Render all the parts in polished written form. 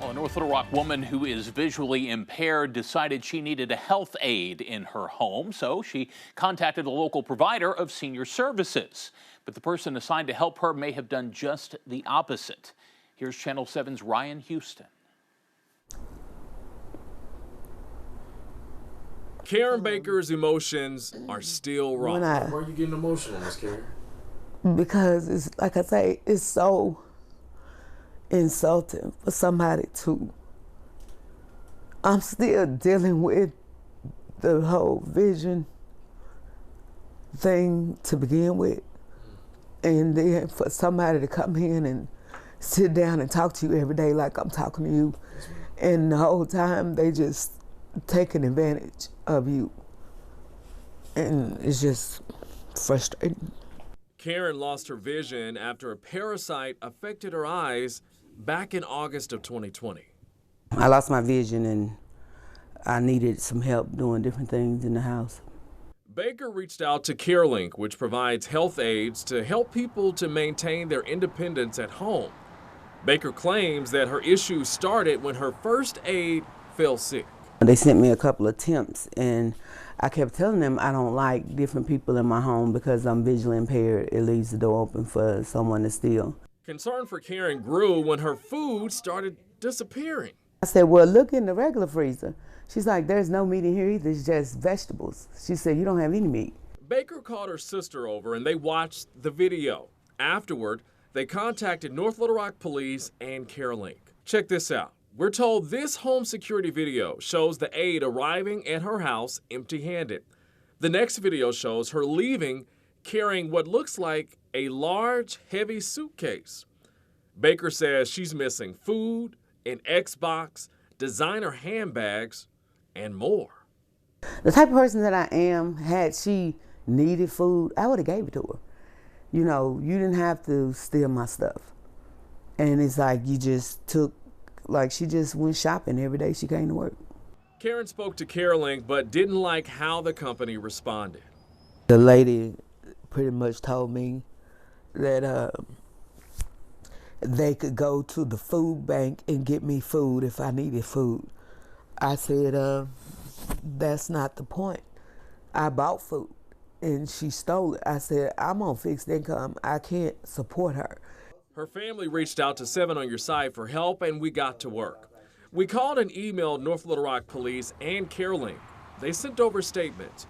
Well, a North Little Rock woman who is visually impaired decided she needed a health aid in her home, so she contacted a local provider of senior services. But the person assigned to help her may have done just the opposite. Here's Channel 7's Ryan Houston. Karen Baker's emotions are still raw. Why are you getting emotional, Miss Karen? Because it's, like I say, it's so insulting for somebody to. I'm still dealing with the whole vision thing to begin with. And then for somebody to come in and sit down and talk to you every day like I'm talking to you, and the whole time they just taking advantage of you. And it's just frustrating. Karen lost her vision after a parasite affected her eyes back in August of 2020. I lost my vision and I needed some help doing different things in the house. Baker reached out to CareLink, which provides health aids to help people to maintain their independence at home. Baker claims that her issues started when her first aide fell sick. They sent me a couple of temps and I kept telling them I don't like different people in my home because I'm visually impaired. It leaves the door open for someone to steal. Concern for Karen grew when her food started disappearing. I said, well, look in the regular freezer. She's like, there's no meat in here either, it's just vegetables. She said, you don't have any meat. Baker called her sister over and they watched the video. Afterward, they contacted North Little Rock Police and CareLink. Check this out. We're told this home security video shows the aide arriving at her house empty-handed. The next video shows her leaving carrying what looks like a large, heavy suitcase. Baker says she's missing food, an Xbox, designer handbags, and more. The type of person that I am, had she needed food, I would have gave it to her. You know, you didn't have to steal my stuff. And it's like you just took, like she just went shopping every day she came to work. Karen spoke to CareLink but didn't like how the company responded. The lady pretty much told me that they could go to the food bank and get me food if I needed food. I said, that's not the point. I bought food and she stole it. I said, I'm on fixed income. I can't support her. Her family reached out to 7 on Your Side for help and we got to work. We called and emailed North Little Rock Police and CareLink. They sent over statements.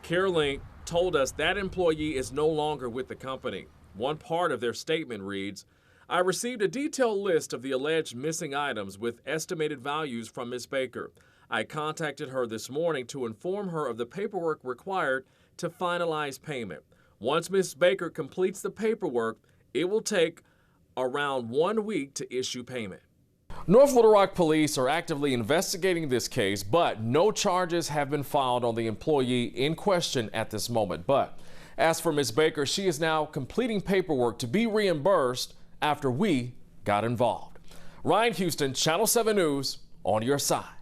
CareLink told us that employee is no longer with the company. One part of their statement reads, I received a detailed list of the alleged missing items with estimated values from Ms. Baker. I contacted her this morning to inform her of the paperwork required to finalize payment. Once Ms. Baker completes the paperwork, it will take around 1 week to issue payment. North Little Rock Police are actively investigating this case, but no charges have been filed on the employee in question at this moment. But as for Ms. Baker, she is now completing paperwork to be reimbursed after we got involved. Ryan Houston, Channel 7 News, on your side.